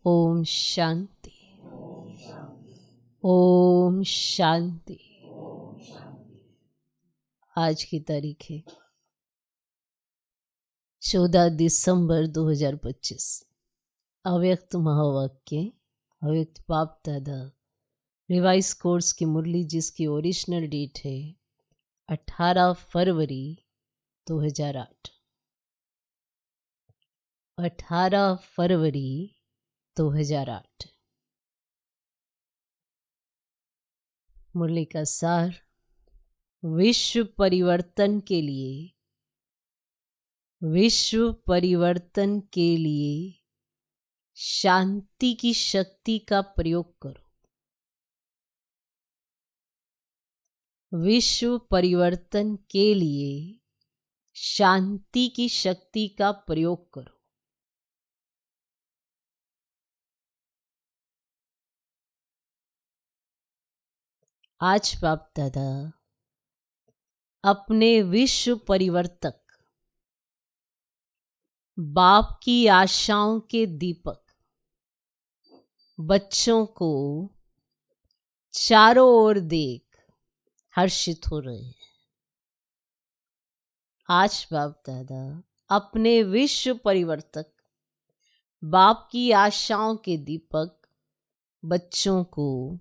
ओम शांति। ओम शांति। आज की तारीख है 14 दिसंबर 2025। अव्यक्त महावाक्य, अव्यक्त बाप दादा रिवाइज कोर्स की मुरली, जिसकी ओरिजिनल डेट है 18 फरवरी 2008। 18 फरवरी 2008। मुरली का सार: विश्व परिवर्तन के लिए, विश्व परिवर्तन के लिए शांति की शक्ति का प्रयोग करो। विश्व परिवर्तन के लिए शांति की शक्ति का प्रयोग करो। आज बाप दादा अपने विश्व परिवर्तक, बाप की आशाओं के दीपक बच्चों को चारों ओर देख हर्षित हो रहे हैं। आज बाप दादा अपने विश्व परिवर्तक, बाप की आशाओं के दीपक बच्चों को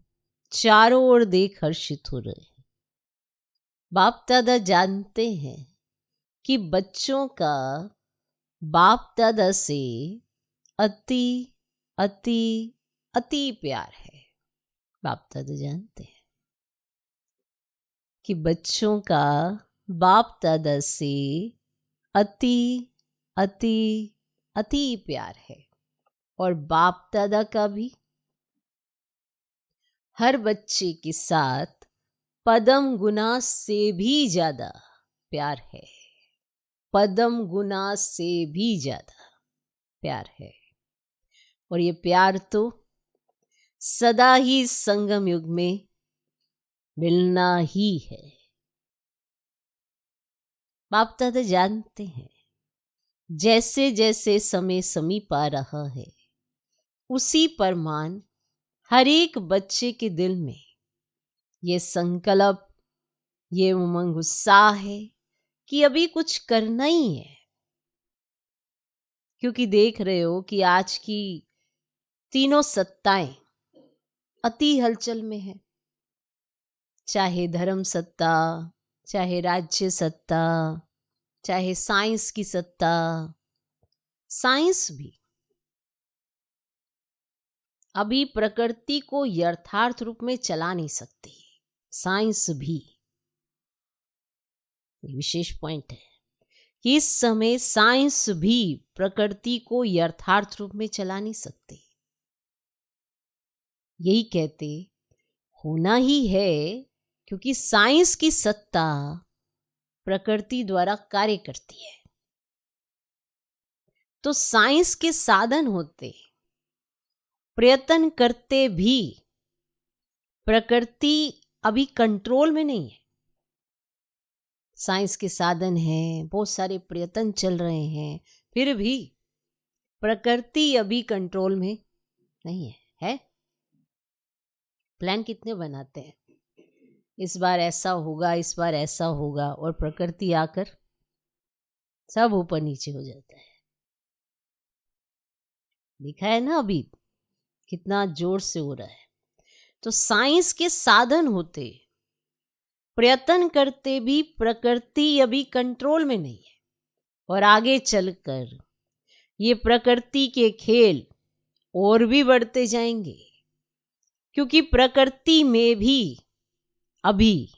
चारों ओर देख हर्षित हो रहे हैं। बाप दादा जानते हैं कि बच्चों का बाप दादा से अति अति अति प्यार है। बाप दादा जानते हैं कि बच्चों का बाप दादा से अति अति अति प्यार है, और बाप दादा का भी हर बच्चे के साथ पदम गुना से भी ज्यादा प्यार है। पदम गुना से भी ज्यादा प्यार है, और ये प्यार तो सदा ही संगम युग में मिलना ही है। बाप दादा जानते हैं जैसे जैसे समय समीप आ रहा है, उसी परमान हर एक बच्चे के दिल में ये संकल्प, ये उमंग, उत्साह है कि अभी कुछ करना ही है। क्योंकि देख रहे हो कि आज की तीनों सत्ताएं अति हलचल में है। चाहे धर्म सत्ता, चाहे राज्य सत्ता, चाहे साइंस की सत्ता। साइंस भी अभी प्रकृति को यथार्थ रूप में चला नहीं सकती। साइंस भी, विशेष पॉइंट है कि इस समय साइंस भी प्रकृति को यथार्थ रूप में चला नहीं सकती। यही कहते होना ही है, क्योंकि साइंस की सत्ता प्रकृति द्वारा कार्य करती है। तो साइंस के साधन होते, प्रयत्न करते भी प्रकृति अभी कंट्रोल में नहीं है। साइंस के साधन हैं, बहुत सारे प्रयत्न चल रहे हैं, फिर भी प्रकृति अभी कंट्रोल में नहीं है। प्लान कितने बनाते हैं, इस बार ऐसा होगा, इस बार ऐसा होगा, और प्रकृति आकर सब ऊपर नीचे हो जाता है। दिखा है ना अभी कितना जोर से हो रहा है। तो साइंस के साधन होते, प्रयत्न करते भी प्रकृति अभी कंट्रोल में नहीं है, और आगे चलकर ये प्रकृति के खेल और भी बढ़ते जाएंगे, क्योंकि प्रकृति में भी अभी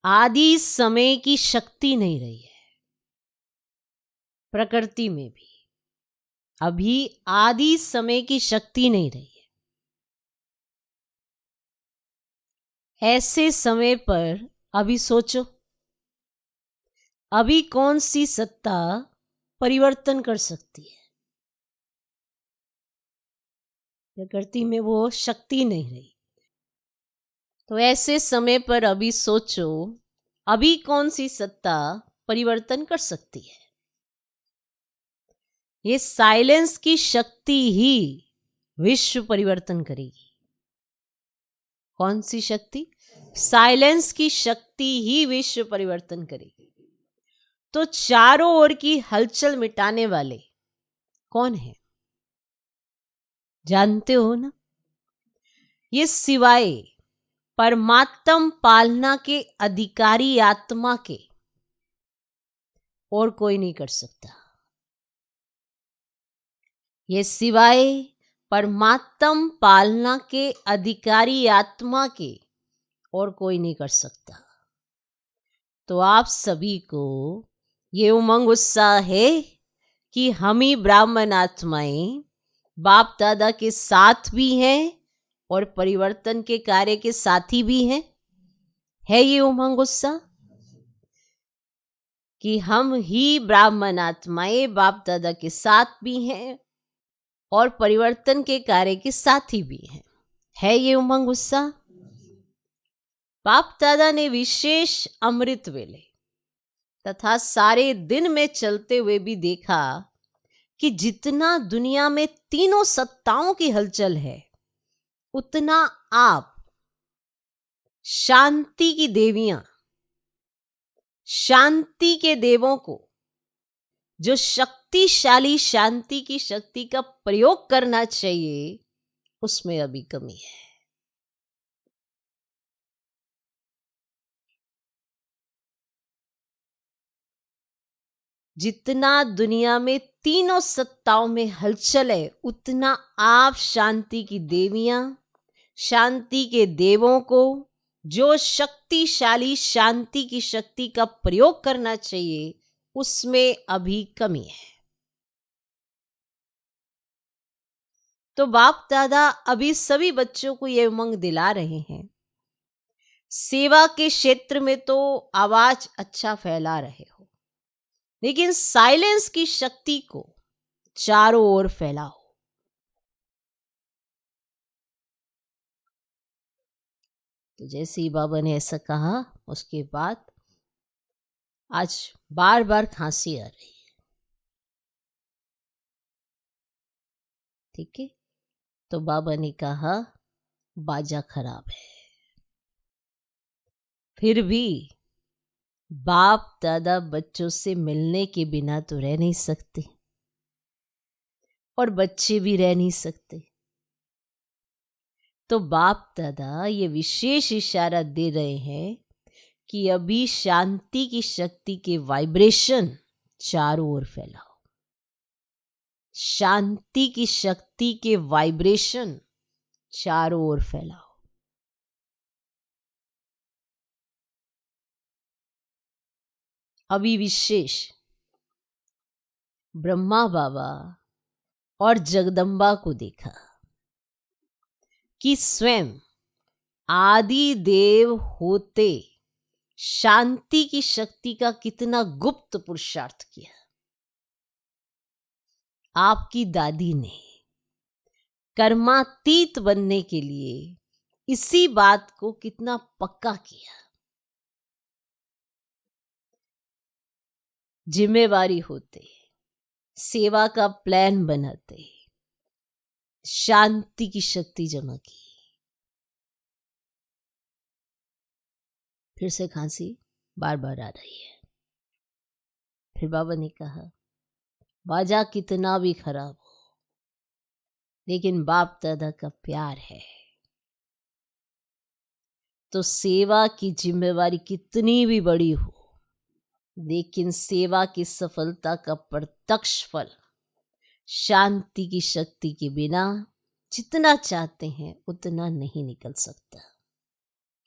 आदि समय की शक्ति नहीं रही है। प्रकृति में भी अभी आदि समय की शक्ति नहीं रही है। ऐसे समय पर अभी सोचो, अभी कौन सी सत्ता परिवर्तन कर सकती है? प्रकृति में वो शक्ति नहीं रही। तो ऐसे समय पर अभी सोचो, अभी कौन सी सत्ता परिवर्तन कर सकती है? ये साइलेंस की शक्ति ही विश्व परिवर्तन करेगी। कौन सी शक्ति? साइलेंस की शक्ति ही विश्व परिवर्तन करेगी। तो चारों ओर की हलचल मिटाने वाले कौन है? जानते हो ना? ये सिवाय परमात्म पालना के अधिकारी आत्मा के और कोई नहीं कर सकता। ये सिवाय परमात्म पालना के अधिकारी आत्मा के और कोई नहीं कर सकता। तो आप सभी को ये उमंग उत्साह है कि हम ही ब्राह्मण आत्माएं बाप दादा के साथ भी हैं और परिवर्तन के कार्य के साथी भी हैं। है ये उमंग उत्साह कि हम ही ब्राह्मण आत्माएं बाप दादा के साथ भी हैं और परिवर्तन के कार्य के साथी भी हैं। है ये उमंग उत्साह? बाप दादा ने विशेष अमृत वेले तथा सारे दिन में चलते हुए भी देखा कि जितना दुनिया में तीनों सत्ताओं की हलचल है, उतना आप शांति की देवियां, शांति के देवों को जो शक्तिशाली शांति की शक्ति का प्रयोग करना चाहिए, उसमें अभी कमी है। जितना दुनिया में तीनों सत्ताओं में हलचल है, उतना आप शांति की देवियां, शांति के देवों को जो शक्तिशाली शांति की शक्ति का प्रयोग करना चाहिए, उसमें अभी कमी है। तो बाप दादा अभी सभी बच्चों को यह उमंग दिला रहे हैं। सेवा के क्षेत्र में तो आवाज अच्छा फैला रहे हो, लेकिन साइलेंस की शक्ति को चारों ओर फैलाओ। तो जैसे ही बाबा ने ऐसा कहा, उसके बाद आज बार बार खांसी आ रही है। ठीक है, तो बाबा ने कहा बाजा खराब है। फिर भी बाप दादा बच्चों से मिलने के बिना तो रह नहीं सकते और बच्चे भी रह नहीं सकते। तो बाप दादा ये विशेष इशारा दे रहे हैं कि अभी शांति की शक्ति के वाइब्रेशन चारों ओर फैलाओ। शांति की शक्ति के वाइब्रेशन चारों ओर फैलाओ। अभी विशेष ब्रह्मा बाबा और जगदम्बा को देखा कि स्वयं आदि देव होते शांति की शक्ति का कितना गुप्त पुरुषार्थ किया। आपकी दादी ने कर्मातीत बनने के लिए इसी बात को कितना पक्का किया। जिम्मेवारी होते, सेवा का प्लान बनाते, शांति की शक्ति जमा की। फिर से खांसी बार बार आ रही है। फिर बाबा ने कहा बाजा कितना भी खराब हो, लेकिन बाप दादा का प्यार है। तो सेवा की जिम्मेवारी कितनी भी बड़ी हो, लेकिन सेवा की सफलता का प्रत्यक्ष फल शांति की शक्ति के बिना जितना चाहते हैं उतना नहीं निकल सकता।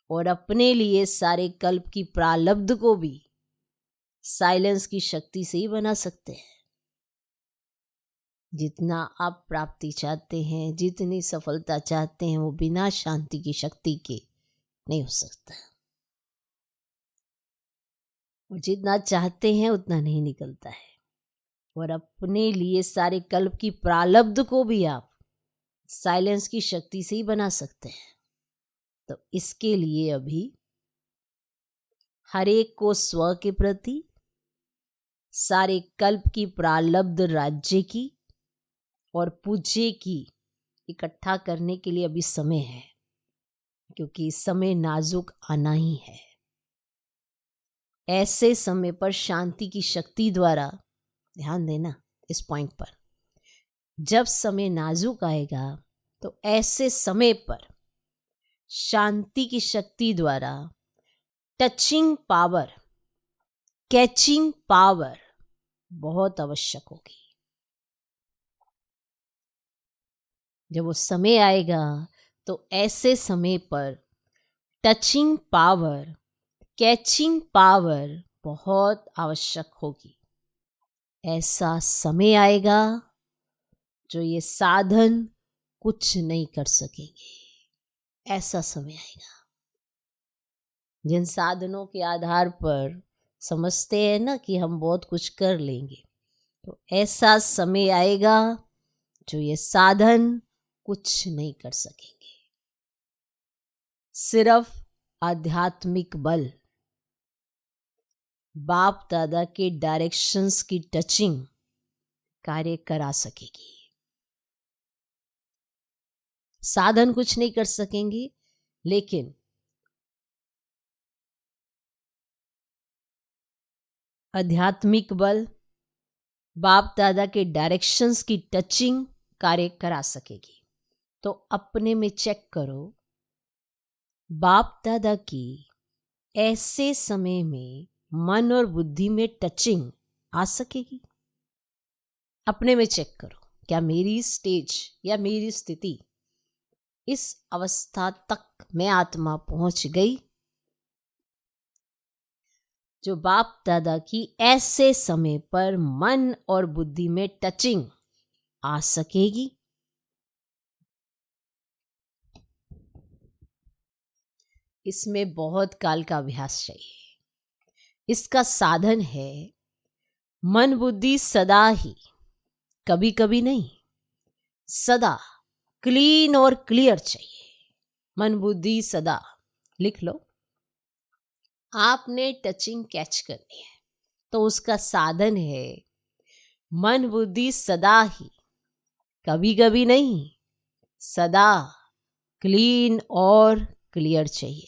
और अपने लिए सारे कल्प की प्रारब्ध को भी साइलेंस की शक्ति से ही बना सकते हैं। जितना आप प्राप्ति चाहते हैं, जितनी सफलता चाहते हैं, वो बिना शांति की शक्ति के नहीं हो सकता। और जितना चाहते हैं उतना नहीं निकलता है। और अपने लिए सारे कल्प की प्रारब्ध को भी आप साइलेंस की शक्ति से ही बना सकते हैं। तो इसके लिए अभी हर एक को स्व के प्रति, सारे कल्प की प्रारब्ध राज्य की और पूज्य की इकट्ठा करने के लिए अभी समय है, क्योंकि समय नाजुक आना ही है। ऐसे समय पर शांति की शक्ति द्वारा, ध्यान देना इस पॉइंट पर, जब समय नाजुक आएगा तो ऐसे समय पर शांति की शक्ति द्वारा टचिंग पावर, कैचिंग पावर बहुत आवश्यक होगी। जब वो समय आएगा तो ऐसे समय पर टचिंग पावर, कैचिंग पावर बहुत आवश्यक होगी। ऐसा समय आएगा जो ये साधन कुछ नहीं कर सकेंगे। ऐसा समय आएगा जिन साधनों के आधार पर समझते हैं ना कि हम बहुत कुछ कर लेंगे, तो ऐसा समय आएगा जो ये साधन कुछ नहीं कर सकेंगे। सिर्फ आध्यात्मिक बल, बाप दादा के डायरेक्शंस की टचिंग कार्य करा सकेगी। साधन कुछ नहीं कर सकेंगे, लेकिन आध्यात्मिक बल, बाप दादा के डायरेक्शंस की टचिंग कार्य करा सकेगी। तो अपने में चेक करो, बाप दादा की ऐसे समय में मन और बुद्धि में टचिंग आ सकेगी? अपने में चेक करो, क्या मेरी स्टेज या मेरी स्थिति इस अवस्था तक मैं आत्मा पहुंच गई जो बाप दादा की ऐसे समय पर मन और बुद्धि में टचिंग आ सकेगी? इसमें बहुत काल का अभ्यास चाहिए। इसका साधन है मन बुद्धि सदा ही, कभी कभी नहीं, सदा क्लीन और क्लियर चाहिए। मन बुद्धि सदा, लिख लो। आपने टचिंग कैच करनी है तो उसका साधन है मन बुद्धि सदा ही, कभी कभी नहीं, सदा क्लीन और क्लियर चाहिए।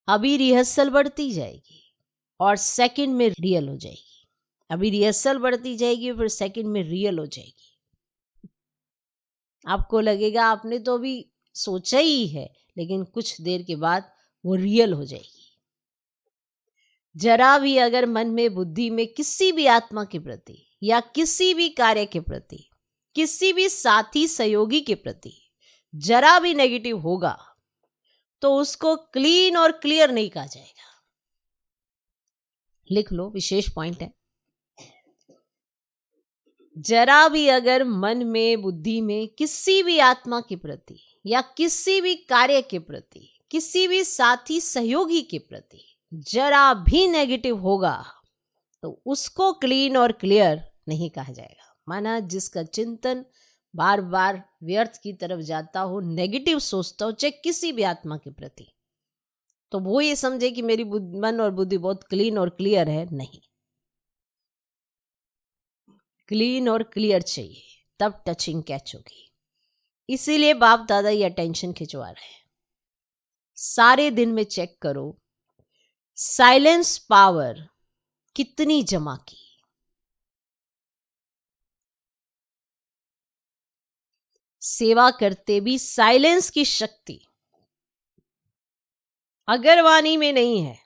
अभी रिहर्सल बढ़ती जाएगी और सेकंड में रियल हो जाएगी। अभी रिहर्सल बढ़ती जाएगी फिर सेकंड में रियल हो जाएगी। आपको लगेगा आपने तो अभी सोचा ही है, लेकिन कुछ देर के बाद वो रियल हो जाएगी। जरा भी अगर मन में बुद्धि में किसी भी आत्मा के प्रति या किसी भी कार्य के प्रति, किसी भी साथी सहयोगी के प्रति जरा भी नेगेटिव होगा तो उसको क्लीन और क्लियर नहीं कहा जाएगा। लिख लो, विशेष पॉइंट है। जरा भी अगर मन में बुद्धि में किसी भी आत्मा के प्रति या किसी भी कार्य के प्रति, किसी भी साथी सहयोगी के प्रति जरा भी नेगेटिव होगा तो उसको क्लीन और क्लियर नहीं कहा जाएगा। माना जिसका चिंतन बार बार व्यर्थ की तरफ जाता हो, नेगेटिव सोचता हो, चाहे किसी भी आत्मा के प्रति, तो वो ये समझे कि मेरी मन और बुद्धि बहुत क्लीन और क्लियर है। नहीं, क्लीन और क्लियर चाहिए, तब टचिंग कैच होगी। इसीलिए बाप दादा ये अटेंशन खिंचवा रहे हैं। सारे दिन में चेक करो साइलेंस पावर कितनी जमा की। सेवा करते भी साइलेंस की शक्ति अगर वाणी में नहीं है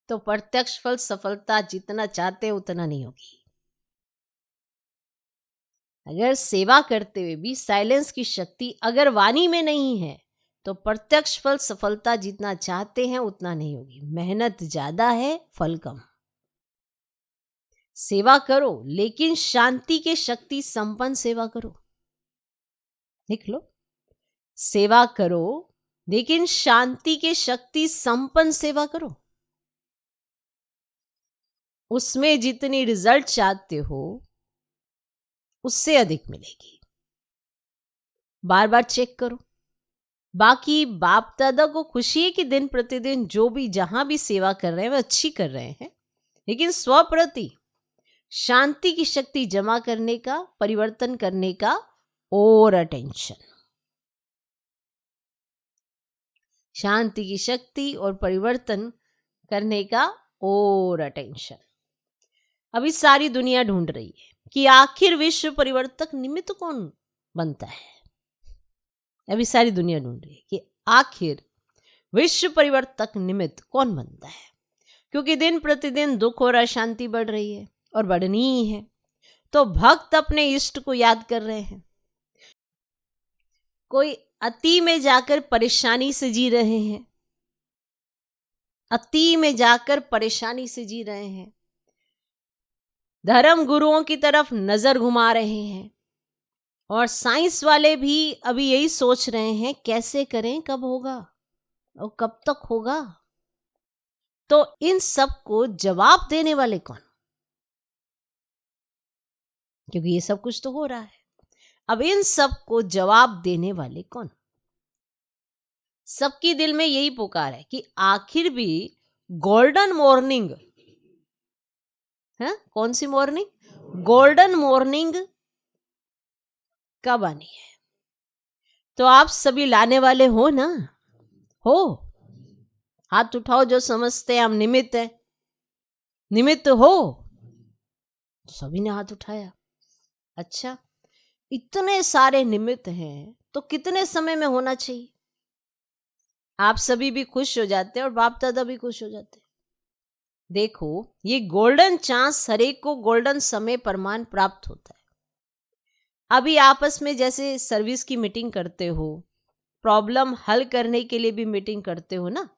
तो प्रत्यक्ष फल सफलता जितना चाहते हैं उतना नहीं होगी। अगर सेवा करते हुए भी साइलेंस की शक्ति अगर वाणी में नहीं है तो प्रत्यक्ष फल सफलता जितना चाहते हैं उतना नहीं होगी। मेहनत ज्यादा है, फल कम। सेवा करो लेकिन शांति के शक्ति संपन्न सेवा करो। लिख लो, सेवा करो लेकिन शांति के शक्ति संपन्न सेवा करो। उसमें जितनी रिजल्ट चाहते हो उससे अधिक मिलेगी। बार बार चेक करो, बाकी बाप दादा को खुशी है कि दिन प्रतिदिन जो भी जहां भी सेवा कर रहे हैं वे अच्छी कर रहे हैं, लेकिन स्वप्रति शांति की शक्ति जमा करने का, परिवर्तन करने का और अटेंशन, शांति की शक्ति और परिवर्तन करने का और अटेंशन। अभी सारी दुनिया ढूंढ रही है कि आखिर विश्व परिवर्तक निमित्त कौन बनता है। अभी सारी दुनिया ढूंढ रही है कि आखिर विश्व परिवर्तक निमित्त कौन बनता है, क्योंकि दिन प्रतिदिन दुख और अशांति बढ़ रही है और बढ़नी ही है। तो भक्त अपने इष्ट को याद कर रहे हैं। कोई अति में जाकर परेशानी से जी रहे हैं, अति में जाकर परेशानी से जी रहे हैं, धर्म गुरुओं की तरफ नजर घुमा रहे हैं, और साइंस वाले भी अभी यही सोच रहे हैं कैसे करें, कब होगा और कब तक होगा। तो इन सब को जवाब देने वाले कौन? क्योंकि ये सब कुछ तो हो रहा है। अब इन सब को जवाब देने वाले कौन? सबकी दिल में यही पुकार है कि आखिर भी गोल्डन मॉर्निंग है। कौन सी मॉर्निंग? गोल्डन मॉर्निंग कब आनी है? तो आप सभी लाने वाले हो ना? हो? हाथ उठाओ जो समझते हैं हम निमित्त है। निमित्त हो? सभी ने हाथ उठाया। अच्छा, इतने सारे निमित्त हैं तो कितने समय में होना चाहिए? आप सभी भी खुश हो जाते हैं और बाप दादा भी खुश हो जाते हैं। देखो, ये गोल्डन चांस हरेक को गोल्डन समय प्रमाण प्राप्त होता है। अभी आपस में जैसे सर्विस की मीटिंग करते हो, प्रॉब्लम हल करने के लिए भी मीटिंग करते हो ना,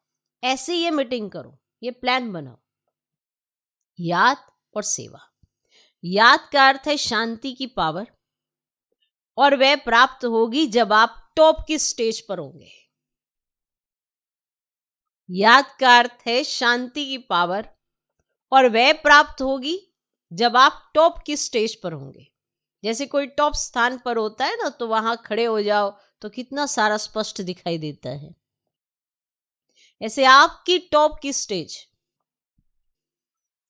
ऐसे ये मीटिंग करो, ये प्लान बनाओ। याद और सेवा। याद का अर्थ है शांति की पावर, और वह प्राप्त होगी जब आप टॉप की स्टेज पर होंगे। याद का अर्थ है शांति की पावर, और वह प्राप्त होगी जब आप टॉप की स्टेज पर होंगे। जैसे कोई टॉप स्थान पर होता है ना, तो वहां खड़े हो जाओ तो कितना सारा स्पष्ट दिखाई देता है। ऐसे आपकी टॉप की स्टेज,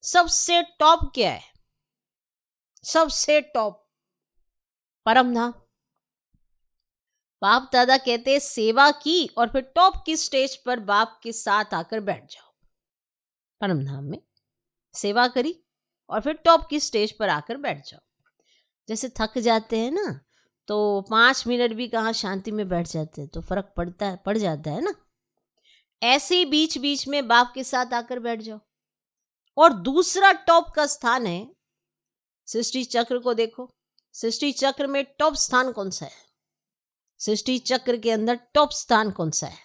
सबसे टॉप क्या है? सबसे टॉप परम धाम। बाप दादा कहते हैं सेवा की और फिर टॉप की स्टेज पर बाप के साथ आकर बैठ जाओ। परम धाम में सेवा करी और फिर टॉप की स्टेज पर आकर बैठ जाओ। जैसे थक जाते हैं ना, तो 5 मिनट भी कहाँ शांति में बैठ जाते हैं तो फर्क पड़ जाता है ना। ऐसे ही बीच बीच में बाप के साथ आकर बैठ जाओ। और दूसरा टॉप का स्थान है सृष्टि चक्र को देखो। सृष्टि चक्र में टॉप स्थान कौन सा है? सृष्टि चक्र के अंदर टॉप स्थान कौन सा है?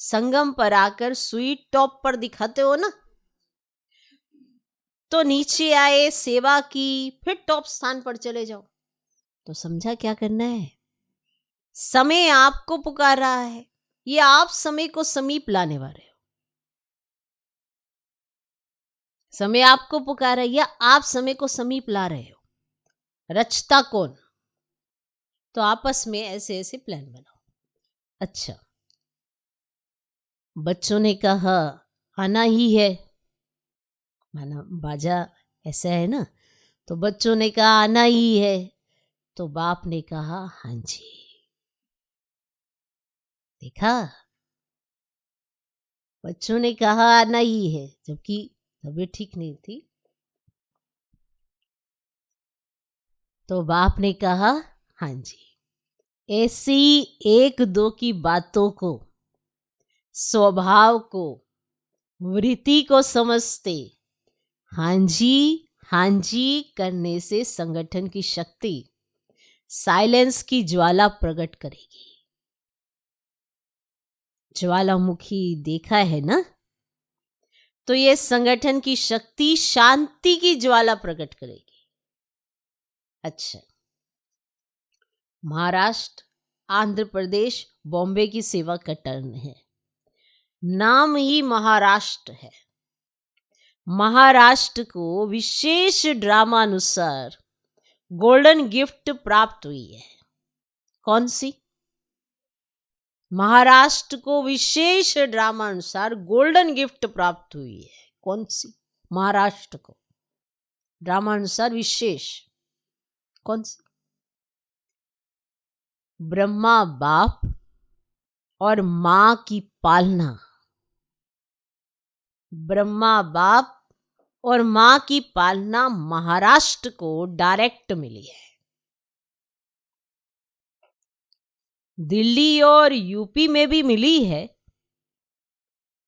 संगम पर आकर सुई टॉप पर दिखाते हो ना, तो नीचे आए, सेवा की, फिर टॉप स्थान पर चले जाओ। तो समझा क्या करना है? समय आपको पुकार रहा है, ये आप समय को समीप लाने वाले हो। समय आपको पुकार रहा है या आप समय को समीप ला रहे हो? रचता कौन? तो आपस में ऐसे ऐसे प्लान बनाओ। अच्छा, बच्चों ने कहा आना ही है, माना बाजा ऐसा है ना, तो बच्चों ने कहा आना ही है, तो बाप ने कहा हाँ जी। देखा, बच्चों ने कहा आना ही है, जबकि तबीयत ठीक नहीं थी, तो बाप ने कहा हाँ जी। ऐसी एक दो की बातों को, स्वभाव को, वृत्ति को समझते हाँ जी करने से संगठन की शक्ति साइलेंस की ज्वाला प्रकट करेगी। ज्वालामुखी देखा है ना, तो ये संगठन की शक्ति शांति की ज्वाला प्रकट करेगी। अच्छा, महाराष्ट्र, आंध्र प्रदेश, बॉम्बे की सेवा का टर्न है। नाम ही महाराष्ट्र है। महाराष्ट्र को विशेष ड्रामा अनुसार गोल्डन गिफ्ट प्राप्त हुई है। कौन सी? महाराष्ट्र को विशेष ड्रामा अनुसार गोल्डन गिफ्ट प्राप्त हुई है। कौन सी? महाराष्ट्र को ड्रामा अनुसार विशेष कौन सी? ब्रह्मा बाप और मां की पालना। ब्रह्मा बाप और मां की पालना महाराष्ट्र को डायरेक्ट मिली है। दिल्ली और यूपी में भी मिली है,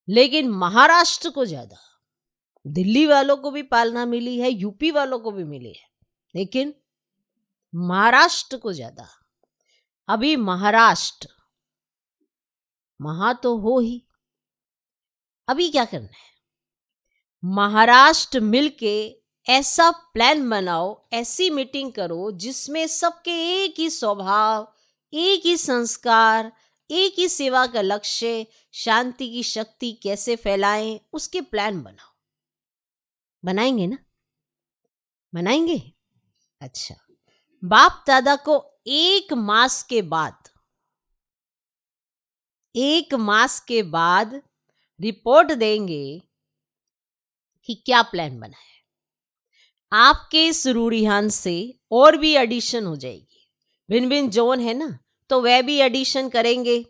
लेकिन महाराष्ट्र को ज्यादा। दिल्ली वालों को भी पालना मिली है, यूपी वालों को भी मिली है, लेकिन महाराष्ट्र को ज्यादा। अभी महाराष्ट्र महा तो हो ही, अभी क्या करना है? महाराष्ट्र मिलके ऐसा प्लान बनाओ, ऐसी मीटिंग करो जिसमें सबके एक ही स्वभाव, एक ही संस्कार, एक ही सेवा का लक्ष्य, शांति की शक्ति कैसे फैलाएं, उसके प्लान बनाओ। बनाएंगे ना? बनाएंगे? अच्छा, बाप दादा को एक मास के बाद रिपोर्ट देंगे कि क्या प्लान बना है। आपके इस रूढ़िहान से और भी एडिशन हो जाएगी। भिन्न भिन्न जोन है ना, तो वह भी एडिशन करेंगे।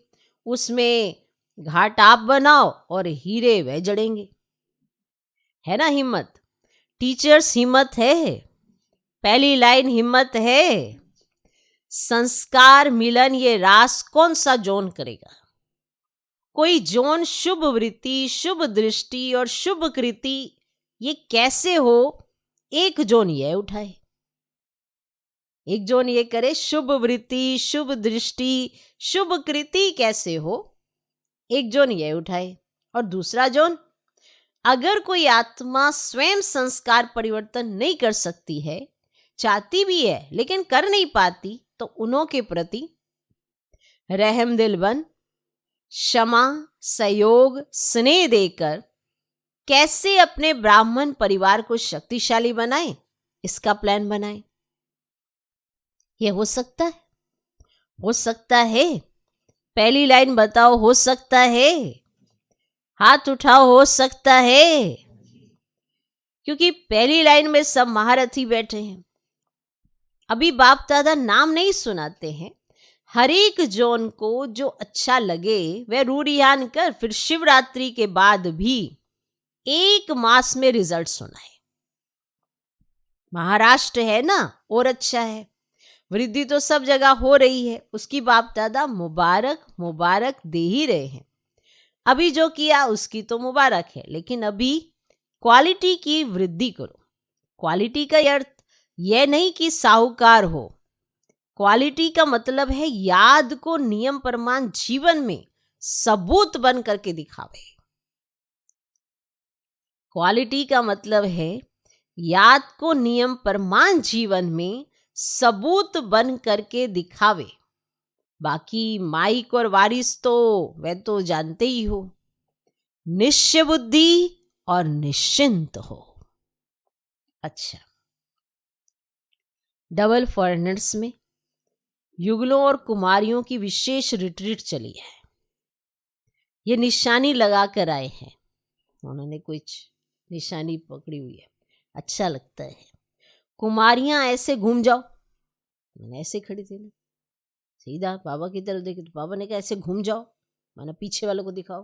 उसमें घाट आप बनाओ और हीरे वह जड़ेंगे। है ना हिम्मत? टीचर्स हिम्मत है। पहली लाइन हिम्मत है। संस्कार मिलन ये रास कौन सा जोन करेगा? कोई जोन शुभ वृत्ति, शुभ दृष्टि और शुभ कृति ये कैसे हो? एक जोन ये उठाए, एक जोन ये करे शुभ वृत्ति, शुभ दृष्टि, शुभ कृति कैसे हो, एक जोन ये उठाए। और दूसरा जोन, अगर कोई आत्मा स्वयं संस्कार परिवर्तन नहीं कर सकती है, चाहती भी है लेकिन कर नहीं पाती, तो उन्हों के प्रति रहमदिल बन क्षमा, सहयोग, स्नेह देकर कैसे अपने ब्राह्मण परिवार को शक्तिशाली बनाएं, इसका प्लान बनाएं। यह हो सकता है? हो सकता है? पहली लाइन बताओ, हो सकता है? हाथ उठाओ, हो सकता है? क्योंकि पहली लाइन में सब महारथी बैठे हैं। अभी बाप दादा नाम नहीं सुनाते हैं। हर एक जोन को जो अच्छा लगे वह रूढ़ियान कर फिर शिवरात्रि के बाद भी एक मास में रिजल्ट सुनाए। महाराष्ट्र है ना, और अच्छा है। वृद्धि तो सब जगह हो रही है, उसकी बाप दादा मुबारक मुबारक दे ही रहे हैं। अभी जो किया उसकी तो मुबारक है, लेकिन अभी क्वालिटी की वृद्धि करो। क्वालिटी का अर्थ यह नहीं कि साहूकार हो। क्वालिटी का मतलब है याद को नियम प्रमाण जीवन में सबूत बन करके दिखावे। क्वालिटी का मतलब है याद को नियम प्रमाण जीवन में सबूत बन करके दिखावे। बाकी माइक और वारिस तो वह तो जानते ही हो। निश्चय बुद्धि और निश्चिंत हो। अच्छा, डबल फॉरेनर्स में युगलों और कुमारियों की विशेष रिट्रीट चली है। ये निशानी लगा कर आए हैं, उन्होंने कुछ निशानी पकड़ी हुई है, अच्छा लगता है। कुमारियां ऐसे घूम जाओ, मैंने ऐसे खड़ी थी ना, सीधा बाबा की तरफ देखी तो बाबा ने कहा ऐसे घूम जाओ, मैंने पीछे वालों को दिखाओ।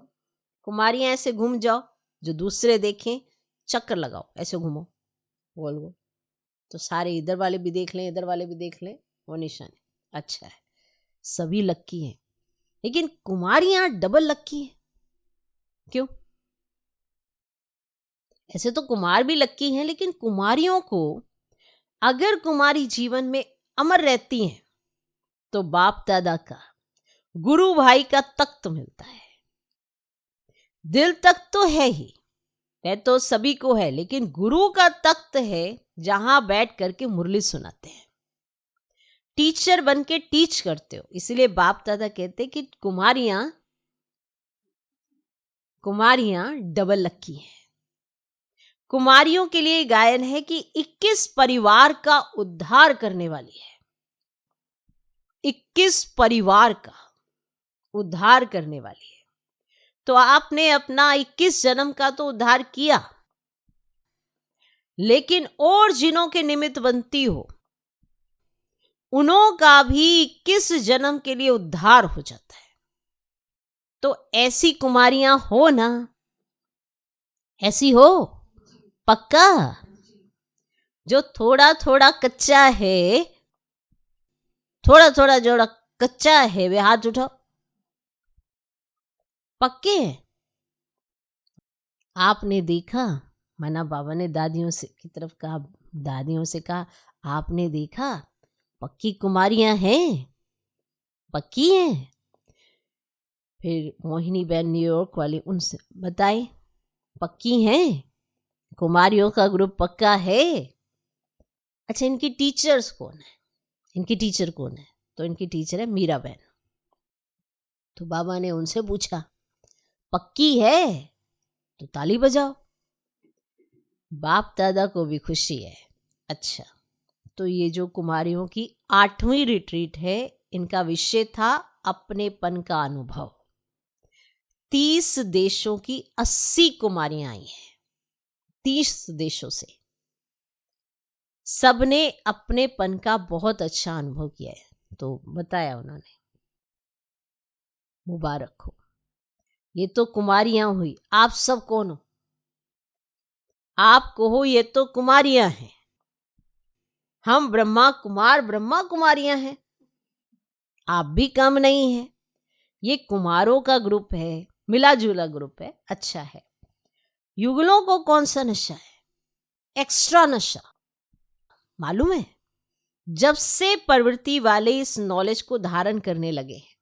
कुमारियां ऐसे घूम जाओ, जो दूसरे देखें चक्कर लगाओ, ऐसे घूमो गोल गोल, तो सारे इधर वाले भी देख लें, इधर वाले भी देख लें, वो निशानी अच्छा है। सभी लक्की हैं, लेकिन कुमारियां डबल लक्की हैं। क्यों? ऐसे तो कुमार भी लक्की हैं, लेकिन कुमारियों को अगर कुमारी जीवन में अमर रहती हैं तो बाप दादा का, गुरु भाई का तख्त मिलता है। दिल तख्त तो है ही, वह तो सभी को है, लेकिन गुरु का तख्त है जहां बैठ करके मुरली सुनाते हैं, टीचर बन के टीच करते हो। इसलिए बाप दादा कहते कि कुमारियां डबल लक्की हैं। कुमारियों के लिए गायन है कि 21 परिवार का उद्धार करने वाली है। 21 परिवार का उद्धार करने वाली है। तो आपने अपना 21 जन्म का तो उद्धार किया, लेकिन और जिनों के निमित्त बनती हो, उन्हों का भी 21 जन्म के लिए उद्धार हो जाता है। तो ऐसी कुमारियां हो ना, ऐसी हो पक्का। जो थोड़ा थोड़ा कच्चा है, थोड़ा थोड़ा जो कच्चा है वे हाथ उठाओ, पक्के हैं। आपने देखा, माना बाबा ने दादियों से की तरफ कहा, दादियों से कहा, आपने देखा पक्की कुमारियां हैं, पक्की हैं। फिर मोहिनी बहन न्यूयॉर्क वाली, उनसे बताए पक्की हैं, कुमारियों का ग्रुप पक्का है। अच्छा, इनकी टीचर्स कौन है, इनकी टीचर कौन है? तो इनकी टीचर है मीरा बहन। तो बाबा ने उनसे पूछा पक्की है तो ताली बजाओ। बाप दादा को भी खुशी है। अच्छा, तो ये जो कुमारियों की 8वीं रिट्रीट है, इनका विषय था अपनेपन का अनुभव। 30 देशों की 80 कुमारियां आई हैं, 30 देशों से। सबने अपनेपन का बहुत अच्छा अनुभव किया है। तो बताया उन्होंने, मुबारक हो, ये तो कुमारियां हुई। आप सब कौन हो? आप कहो ये तो कुमारियां हैं, हम ब्रह्मा कुमारियां हैं। आप भी कम नहीं है। ये कुमारों का ग्रुप है, मिला जुला ग्रुप है, अच्छा है। युगलों को कौन सा नशा है? एक्स्ट्रा नशा, मालूम है? जब से प्रवृत्ति वाले इस नॉलेज को धारण करने लगे हैं,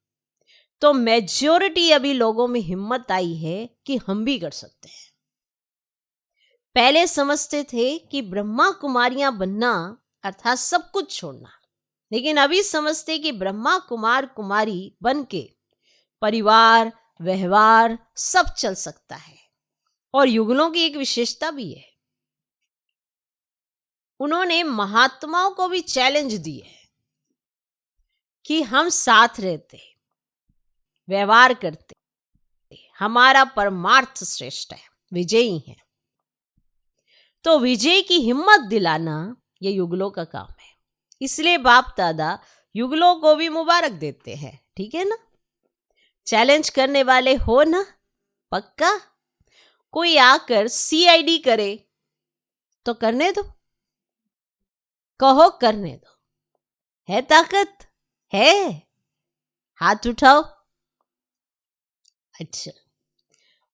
तो मेजॉरिटी अभी लोगों में हिम्मत आई है कि हम भी कर सकते हैं। पहले समझते थे कि ब्रह्मा कुमारियां बनना अर्थात सब कुछ छोड़ना, लेकिन अभी समझते कि ब्रह्मा कुमार कुमारी बन के परिवार व्यवहार सब चल सकता है। और युगलों की एक विशेषता भी है, उन्होंने महात्माओं को भी चैलेंज दी है कि हम साथ रहते, व्यवहार करते, हमारा परमार्थ श्रेष्ठ है, विजयी है। तो विजय की हिम्मत दिलाना ये युगलों का काम है। इसलिए बाप दादा युगलों को भी मुबारक देते हैं, ठीक है ना? चैलेंज करने वाले हो ना, पक्का? कोई आकर सीआईडी करे तो करने दो, कहो करने दो, है ताकत है, हाथ उठाओ। अच्छा,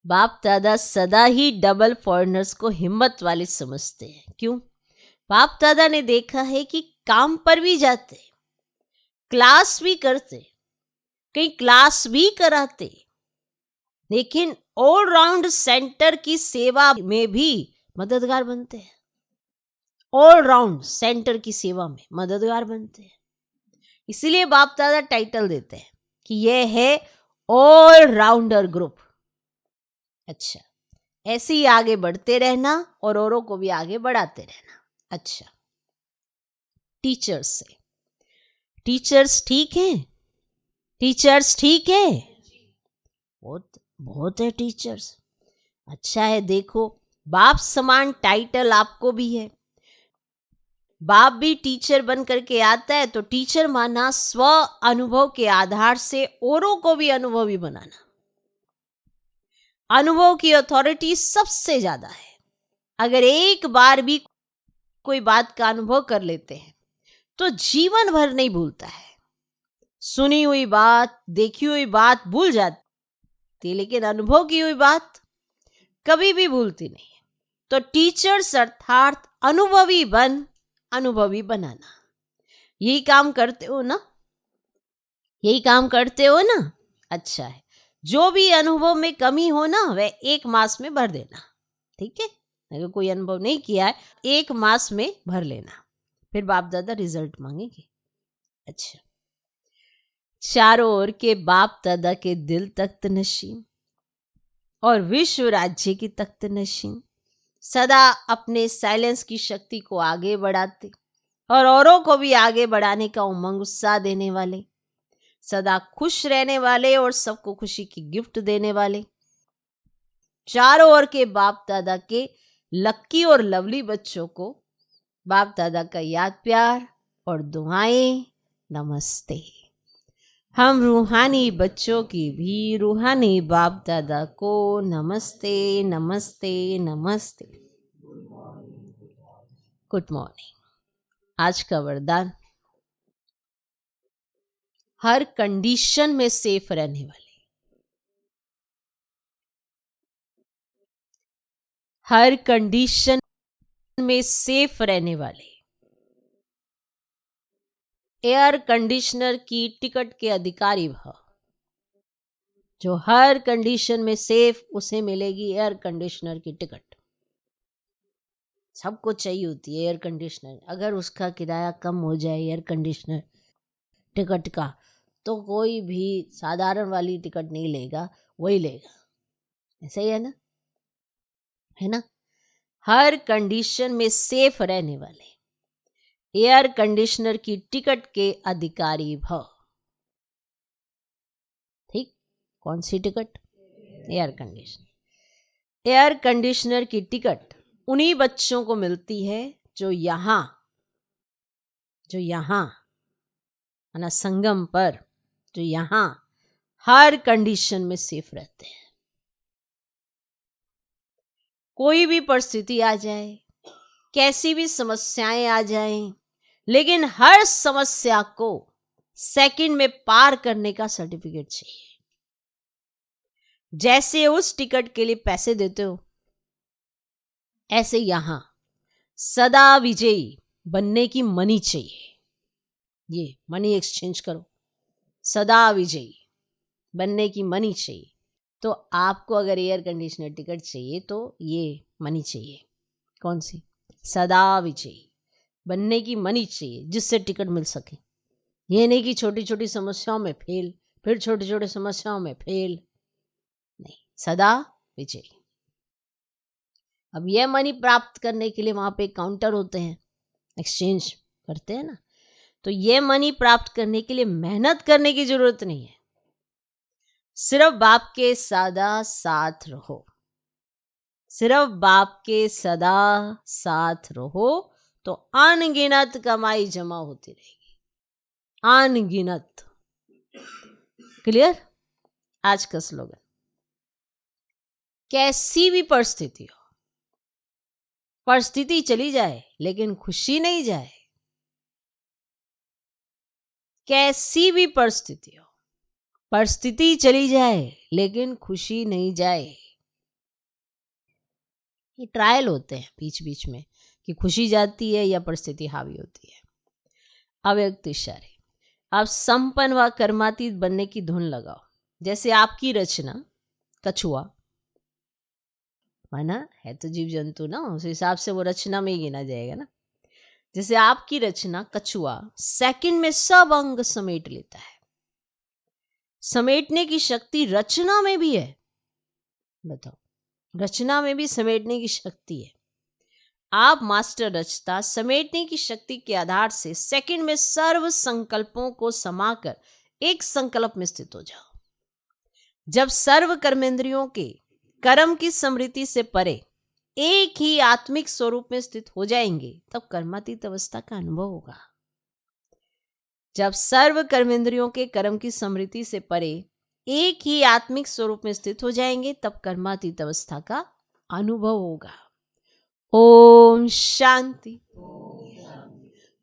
बाप दादा सदा ही डबल फॉरेनर्स को हिम्मत वाले समझते हैं। क्यों? बाप दादा ने देखा है कि काम पर भी जाते, क्लास भी करते, कई क्लास भी कराते, लेकिन ऑलराउंड सेंटर की सेवा में भी मददगार बनते हैं। ऑलराउंड सेंटर की सेवा में मददगार बनते हैं। इसीलिए बाप दादा टाइटल देते हैं कि यह है ऑलराउंडर ग्रुप। अच्छा, ऐसे ही आगे बढ़ते रहना और औरों को भी आगे बढ़ाते रहना। अच्छा, टीचर्स से, टीचर्स ठीक हैं? टीचर्स ठीक है? बहुत बहुत है टीचर्स। अच्छा है, देखो बाप समान टाइटल आपको भी है। बाप भी टीचर बन करके आता है, तो टीचर माना स्व अनुभव के आधार से औरों को भी अनुभवी बनाना। अनुभव की अथॉरिटी सबसे ज्यादा है। अगर एक बार भी कोई बात का अनुभव कर लेते हैं तो जीवन भर नहीं भूलता है। सुनी हुई बात, देखी हुई बात भूल जाती, लेकिन अनुभव की हुई बात कभी भी भूलती नहीं। तो टीचर्स अर्थात अनुभवी बनाना, यही काम करते हो ना? यही काम करते हो ना? अच्छा है, जो भी अनुभव में कमी हो ना, वह 1 मास में भर देना, ठीक है? अगर कोई अनुभव नहीं किया है, 1 मास में भर लेना, फिर बाप दादा रिजल्ट मांगेंगे। अच्छा, चारों ओर के बाप दादा के दिल तख्त नशीन और विश्व राज्य की तख्त नशीन, सदा अपने साइलेंस की शक्ति को आगे बढ़ाते और औरों को भी आगे बढ़ाने का उमंग उत्साह देने वाले, सदा खुश रहने वाले और सबको खुशी की गिफ्ट देने वाले, चारों ओर के बाप दादा के लक्की और लवली बच्चों को बाप दादा का याद प्यार और दुआएं। नमस्ते। हम रूहानी बच्चों की भी रूहानी बाप दादा को नमस्ते नमस्ते नमस्ते। Good morning. आज का वरदान, हर कंडीशन में सेफ रहने वाले, हर कंडीशन में सेफ रहने वाले, एयर कंडीशनर की टिकट के अधिकारी भव। जो हर कंडीशन में सेफ, उसे मिलेगी एयर कंडीशनर की टिकट। सबको चाहिए होती है एयर कंडीशनर। अगर उसका किराया कम हो जाए एयर कंडीशनर टिकट का, तो कोई भी साधारण वाली टिकट नहीं लेगा, वही लेगा। ऐसा ही है ना, है ना। हर कंडीशन में सेफ रहने वाले, एयर कंडीशनर की टिकट के अधिकारी भव। ठीक, कौन सी ticket? Air conditioner. Air conditioner की टिकट उन्हीं बच्चों को मिलती है जो यहां है ना, संगम पर, जो यहां हर कंडीशन में सेफ रहते हैं। कोई भी परिस्थिति आ जाए, कैसी भी समस्याएं आ जाएं, लेकिन हर समस्या को सेकंड में पार करने का सर्टिफिकेट चाहिए। जैसे उस टिकट के लिए पैसे देते हो, ऐसे यहां सदा विजयी बनने की मनी चाहिए। ये मनी एक्सचेंज करो, सदा विजयी बनने की मनी चाहिए। तो आपको अगर एयर कंडीशनर टिकट चाहिए तो ये मनी चाहिए। कौन सी? सदा विजयी बनने की मनी चाहिए, जिससे टिकट मिल सके। ये नहीं कि छोटी छोटी समस्याओं में फेल, फिर छोटी छोटी समस्याओं में फेल, नहीं, सदा विजयी। अब यह मनी प्राप्त करने के लिए वहां पे काउंटर होते हैं, एक्सचेंज करते हैं ना। तो ये मनी प्राप्त करने के लिए मेहनत करने की जरूरत नहीं है। सिर्फ बाप के सदा साथ रहो, सिर्फ बाप के सदा साथ रहो, तो अनगिनत कमाई जमा होती रहेगी, अनगिनत। क्लियर? आज का स्लोगन, कैसी भी परिस्थिति हो, परिस्थिति चली जाए लेकिन खुशी नहीं जाए। कैसी भी परिस्थिति हो, परिस्थिति चली जाए लेकिन खुशी नहीं जाए। ये ट्रायल होते हैं बीच बीच में कि खुशी जाती है या परिस्थिति हावी होती है। अव्यक्त इशारे। आप संपन्न व कर्मातीत बनने की धुन लगाओ। जैसे आपकी रचना कछुआ, माना है तो जीव जंतु ना, उस हिसाब से वो रचना में ही गिना जाएगा ना। जैसे आपकी रचना कछुआ सेकंड में सब अंग समेट लेता है। समेटने की शक्ति रचना में भी है। बताओ, रचना में भी समेटने की शक्ति है। आप मास्टर रचता समेटने की शक्ति के आधार से सेकंड में सर्व संकल्पों को समाकर एक संकल्प में स्थित हो जाओ। जब सर्व कर्मेंद्रियों के कर्म की स्मृति से परे एक ही आत्मिक स्वरूप में स्थित हो जाएंगे, तब कर्मातीत अवस्था का अनुभव होगा। जब सर्व कर्मेंद्रियों के कर्म की स्मृति से परे एक ही आत्मिक स्वरूप में स्थित हो जाएंगे, तब कर्मातीत अवस्था का अनुभव होगा। ओम शांति।